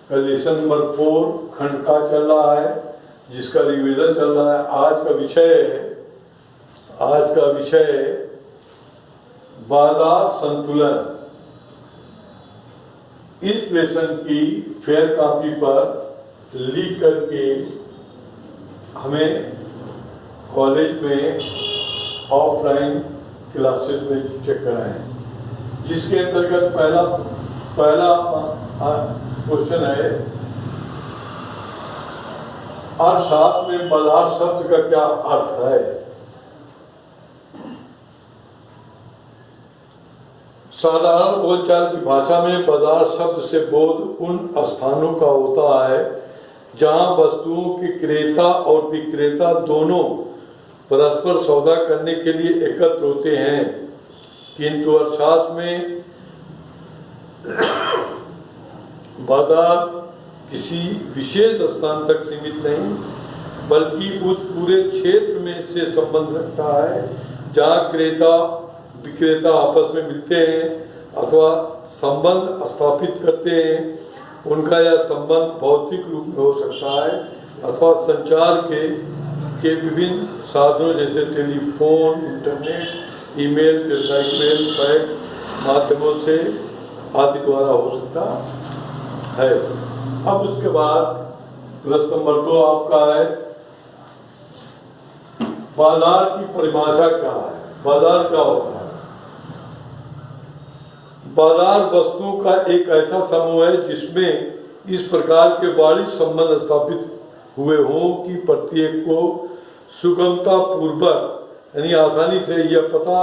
का lesson number 4 खंड का चल रहा है, जिसका रिवीजन चल रहा है। आज का विषय है बाजार संतुलन। इस लेसन की फेयर कॉपी पर लिख करके हमें कॉलेज में ऑफलाइन क्लासेस में चेक कराएं, जिसके अंतर्गत पहला क्वेश्चन है, अर्थशास्त्र में बाजार शब्द का क्या अर्थ है। साधारण बोलचाल की भाषा में बाजार शब्द से बोध उन स्थानों का होता है जहां वस्तुओं के क्रेता और विक्रेता दोनों परस्पर सौदा करने के लिए एकत्र होते हैं। किंतु अर्थशास्त्र में बाजार किसी विशेष स्थान तक सीमित नहीं, बल्कि उस पूरे क्षेत्र में से संबंध रखता है जहां क्रेता विक्रेता आपस में मिलते हैं अथवा संबंध स्थापित करते हैं। उनका यह संबंध भौतिक रूप में हो सकता है अथवा संचार के विभिन्न साधनों जैसे टेलीफोन, इंटरनेट, ईमेल, व्यावसायिक मेल, फैक्स माध्यमों से आदि द्वारा हो सकता है। अब उसके बाद प्रश्न नंबर 2 आपका है, बाजार की परिभाषा क्या है। बाजार क्या होता है? बाजार वस्तुओं का एक ऐसा समूह है जिसमें इस प्रकार के वाणिज्य संबंध स्थापित हुए हों कि प्रत्येक को सुगमता पूर्वक यानी आसानी से यह पता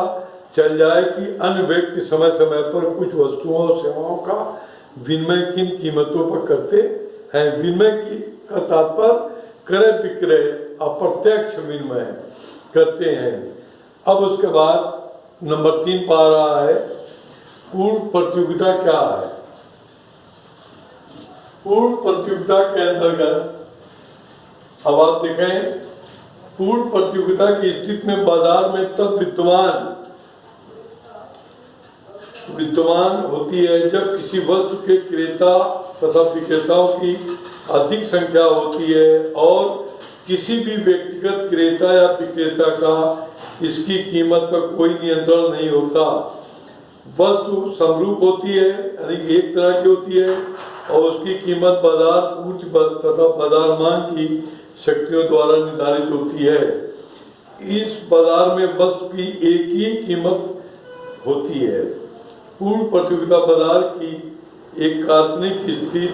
चल जाए कि अन्य व्यक्ति समय समय पर कुछ वस्तुओं और सेवाओं का विनिमय किन कीमतों पर करते हैं। विनिमय का तात्पर्य क्रय विक्रय अप्रत्यक्ष विनिमय करते हैं। अब उसके बाद नंबर 3 पा रहा है, पूर्ण प्रतियोगिता क्या है। पूर्ण प्रतियोगिता के अंतर्गत अब आप देखें, पूर्ण प्रतियोगिता की स्थिति में बाजार में तब विद्यमान होती है जब किसी वस्तु के क्रेता तथा विक्रेताओं की अधिक संख्या होती है और किसी भी व्यक्तिगत क्रेता या विक्रेता का इसकी कीमत पर कोई नियंत्रण नहीं होता। वस्तु समरूप होती है यानी एक तरह की होती है और उसकी कीमत बाजार पूर्ति तथा बाजार मांग की शक्तियों द्वारा निर्धारित होती है। इस बाजार में वस्तु की एक ही कीमत होती है। पूर्ण प्रतियोगिता बाजार की एक काल्पनिक स्थिति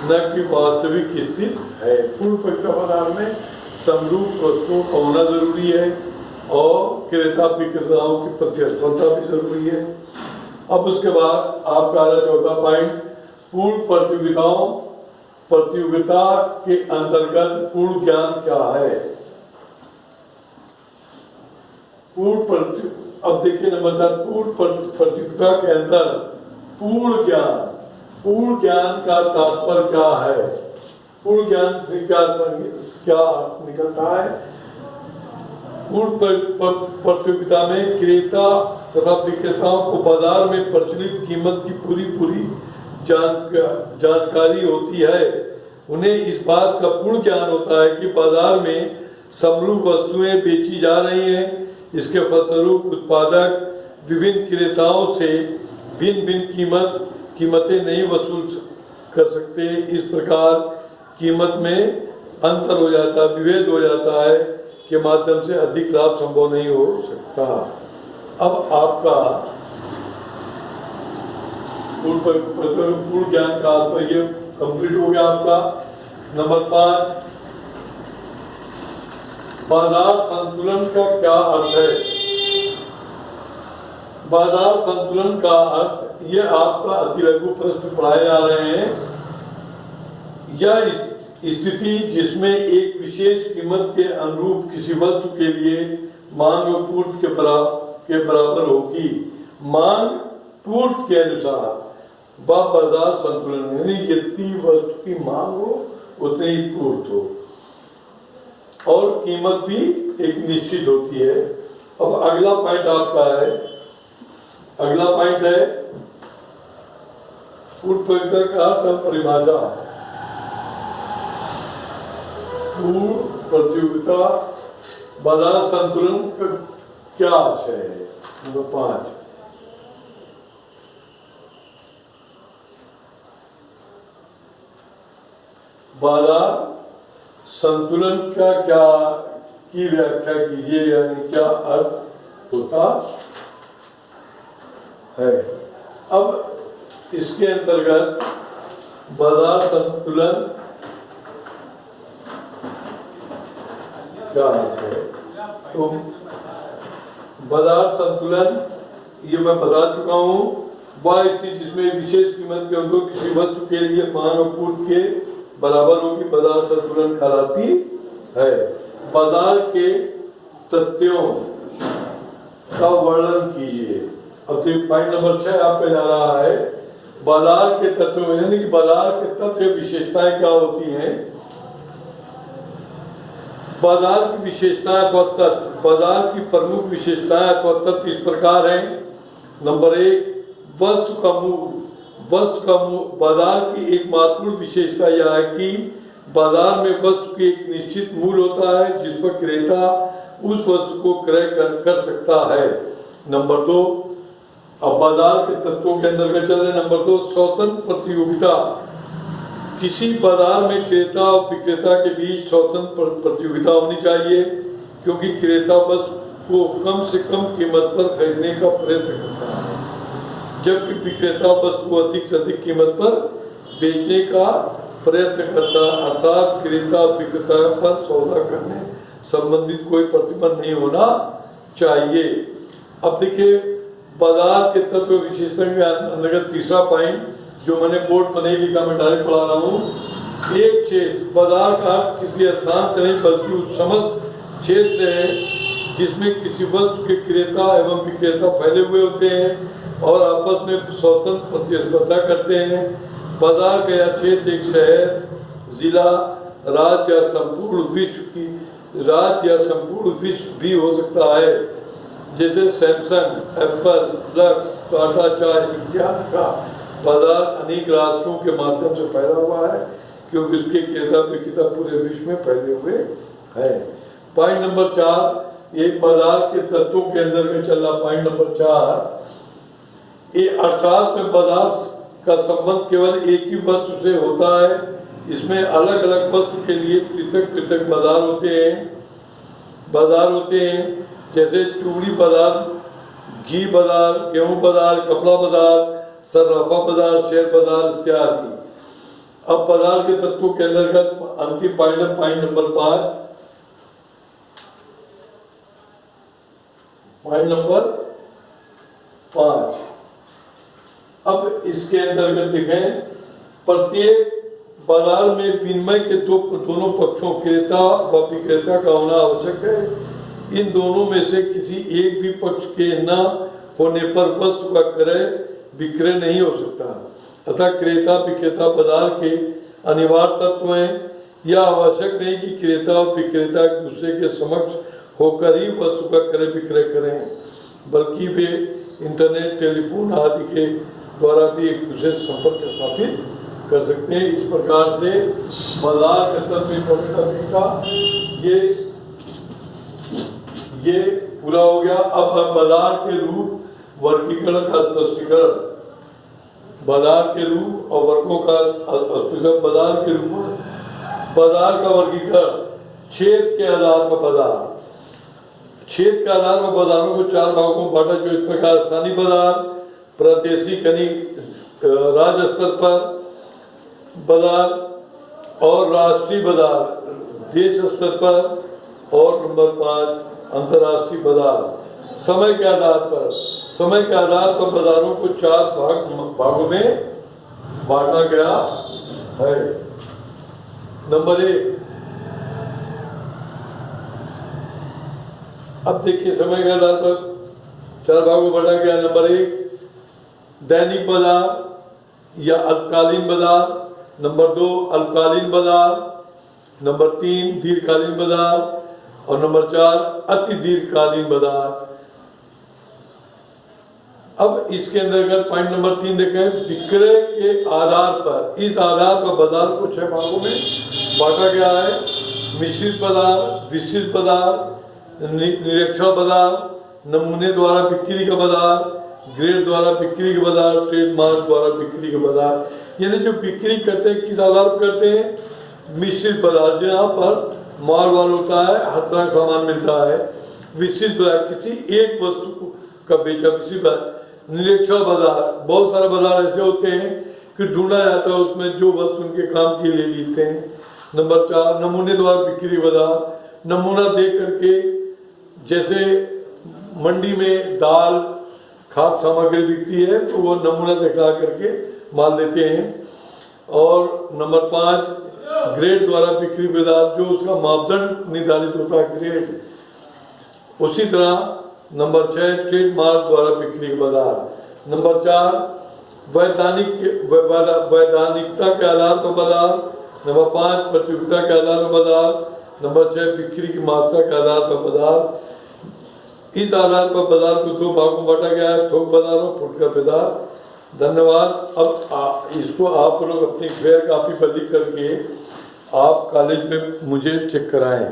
न कि वास्तविक स्थिति है। पूर्ण प्रतियोगिता बाजार में समरूप वस्तुओं का होना जरूरी है और क्रेता विक्रेताओं की प्रतिस्पर्धा भी जरूरी है। अब उसके बाद आपका 14 पॉइंट, पूर्ण प्रतियोगिता के अंतर्गत पूर्ण ज्ञान क्या है। अब देखिए नंबर 4, पूर्ण प्रतियोगिता के अंदर पूर्ण ज्ञान का तात्पर्य क्या है। पूर्ण ज्ञान से क्या निकलता है। पूर्ण प्रतियोगिता में क्रेता तथा विक्रेताओं को बाजार में प्रचलित कीमत की पूरी जानकारी होती है। उन्हें इस बात का पूर्ण ज्ञान होता है कि बाजार में समरूप वस्तुएं बेची जा रही हैं। इसके फलस्वरूप उत्पादक विभिन्न क्रेताओं से भिन्न कीमतें नहीं वसूल कर सकते। इस प्रकार कीमत में अंतर हो जाता है, विभेद हो जाता है के माध्यम से अधिक लाभ संभव नहीं हो सकता। अब आपका पूर्ण ज्ञान का तो ये कंप्लीट हो गया आपका। नंबर 5, बाजार संतुलन का क्या अर्थ है। बाजार संतुलन का अर्थ ये आपका अति लघु प्रश्न पढ़ाए जा रहे हैं। यह स्थिति जिसमें एक विशेष कीमत के अनुरूप किसी वस्तु के लिए मांग और पूर्ति के बराबर होगी। मांग पूर्ति के अनुसार वह बाजार संतुलन यानी जितनी वस्तु की मांग हो उतनी ही पूर्ति हो और कीमत भी एक निश्चित होती है। अब अगला पॉइंट आपका है, अगला पॉइंट है पूर्ण प्रतियोगिता का परिभाषा। पूर्ण प्रतियोगिता बाजार संतुलन का क्या आशय है? नंबर 5, बाजार संतुलन का क्या की व्याख्या कीजिए, यानी क्या अर्थ होता है। अब इसके अंतर्गत बाजार संतुलन क्या अर्थ है? तो बाजार संतुलन ये मैं बता चुका हूँ, वह स्थिति जिसमें विशेष कीमत के अंकों किसी वस्तु के लिए मांग और पूर्ति के बराबर होगी, बाजार संतुलन कहलाती है। बाजार के तथ्यों का वर्णन कीजिए। अब तो पॉइंट नंबर 6 आप पे जा रहा है, बाजार के तत्व, यानी कि बाजार के तत्व विशेषताएं क्या होती हैं। बाजार की विशेषताएं अथवा तत्व, बाजार की प्रमुख विशेषताएं अथवा तत्व इस प्रकार हैं। नंबर 1, वस्तु का मूल। बाजार की एक महत्वपूर्ण विशेषता यह है कि बाजार में वस्तु की एक निश्चित मूल्य होता है जिस पर क्रेता उस वस्तु को क्रय कर सकता है। नंबर 2, अब बाजार के तत्वों के अंदर चल रहे। नंबर 2, स्वतंत्र प्रतियोगिता। किसी बाजार में क्रेता और विक्रेता के बीच स्वतंत्र प्रतियोगिता होनी चाहिए, क्योंकि क्रेता वस्तु को कम से कम कीमत पर खरीदने का प्रयत्न करता है, जबकि विक्रेता वस्तु को अधिक से अधिक कीमत पर बेचने का प्रयत्न करता है। अर्थात क्रेता विक्रेता पर सौदा करने संबंधित कोई प्रतिबंध नहीं होना चाहिए। अब देखिए, बाजार के तत्व विशेषता के अंतर्गत तीसरा पॉइंट जो मैंने बोर्ड पर नहीं लिखा, मैं डायरेक्ट पढ़ा रहा हूँ। एक क्षेत्र, बाजार का अर्थ किसी स्थान से नहीं बल्कि उस समस्त क्षेत्र से है जिसमें किसी वस्तु के क्रेता एवं विक्रेता फैले हुए होते हैं और आपस में स्वतंत्र प्रतिस्पर्धा करते हैं। बाजार का यह क्षेत्र एक शहर, जिला, राज्य या संपूर्ण विश्व भी हो सकता है, जैसे सैमसंग, एप्पल, फ्लक्स, टाटा चाय इत्यादि का बाजार अनेक राष्ट्रों के माध्यम से फैला हुआ है, क्योंकि उसके क्रेता विक्रेता पूरे विश्व में फैले हुए हैं। पॉइंट नंबर 4, ये बाजार के तत्वों के अंदर में चल रहा पॉइंट नंबर 4। ये अर्थशास्त्र में बाजार का संबंध केवल एक ही वस्तु से होता है। इसमें अलग अलग वस्तु के लिए पृथक पृथक बाजार होते हैं, जैसे चूड़ी बाजार, घी बाजार, गेहूं बाजार, कपड़ा बाजार, सर्राफा बाजार, शेयर बाजार इत्यादि। अब बाजार के तत्वों के अंतर्गत अंतिम पॉइंट नंबर 5। पॉइंट नंबर 5, अब इसके अंतर्गत देखें, प्रत्येक बाजार में विनिमय के दोनों पक्षों क्रेता व विक्रेता का होना आवश्यक है। इन दोनों में से किसी एक भी पक्ष के न होने पर वस्तु का क्रय विक्रय नहीं हो सकता। अतः क्रेता विक्रेता बाजार के अनिवार्य तत्व हैं। यह आवश्यक नहीं कि क्रेता और विक्रेता एक दूसरे के समक्ष होकर ही वस्तु का क्रय विक्रय करें, बल्कि वे इंटरनेट, टेलीफोन आदि के द्वारा भी एक दूसरे से संपर्क स्थापित कर सकते हैं। इस प्रकार से बाजार के तत्व ये पूरा हो गया। अब बाजार के रूप, वर्गीकरण का स्पष्टीकरण। बाजार के रूप और वर्गों का स्पष्टीकरण। बाजार के रूप, बाजार का वर्गीकरण। क्षेत्र के आधार पर बाजार, क्षेत्र के आधार पर बाजारों को 4 भागों में बांटा, जो इस प्रकार: स्थानीय बाजार, प्रादेशिक यानी राज्य स्तर पर बाजार, और राष्ट्रीय बाजार देश स्तर पर, और नंबर 5 अंतर्राष्ट्रीय बाजार। समय के आधार पर बाजारों को 4 भागों में बांटा गया है। नंबर 1, अब देखिए समय के आधार पर 4 भागों में बांटा गया। नंबर 1, दैनिक बाजार या अल्पकालीन बाजार। नंबर 2, अल्पकालीन बाजार। नंबर 3, दीर्घकालीन बाजार। और नंबर 4, अति दीर्घकालीन बाजार। अब इसके अंतर्गत पॉइंट नंबर 3 देखें, विक्रय के आधार पर। इस आधार पर बाजार को 6 भागों में बांटा गया है। मिश्रित बाजार, विशिष्ट बाजार, निरीक्षण बाजार, नमूने द्वारा बिक्री का बाजार, ग्रेड द्वारा बिक्री का बाजार, ट्रेडमार्क द्वारा बिक्री का बाजार। यानी जो बिक्री करते हैं किस आधार पर करते हैं? मिश्रित बाजार, जहाँ पर माल होता है, हर तरह का सामान मिलता है। विशिष्ट बाजार, किसी एक वस्तु का बेचा। विशिष्ट बाजार, निरीक्षण बाजार, बहुत सारे बाजार ऐसे होते हैं कि ढूंढा जाता है, उसमें जो वस्तु उनके काम के लिए लेते हैं। नंबर 4, नमूने द्वारा बिक्री बाजार, नमूना देख करके, जैसे मंडी में दाल खाद्य सामग्री बिकती है तो वो नमूना दिखा करके माल देते हैं। और नंबर 5, ग्रेड द्वारा बिक्री बाजार, जो उसका मापदंड निर्धारित होता है, ग्रेड। उसी तरह नंबर 6, ट्रेडमार्क द्वारा बिक्री बाजार। नंबर 4, वैधानिकता के आधार पर बाजार। नंबर 5, प्रतियोगिता के आधार पर बाजार। नंबर 6, बिक्री की मात्रा के आधार पर बाजार। इस आधार पर बाजार को 2 भागों में बांटा गया है, थोक बाजार और फुटकर बाजार। धन्यवाद। अब इसको आप लोग अपनी फेयर कॉपी पर लिख करके आप कॉलेज में मुझे चेक कराएं।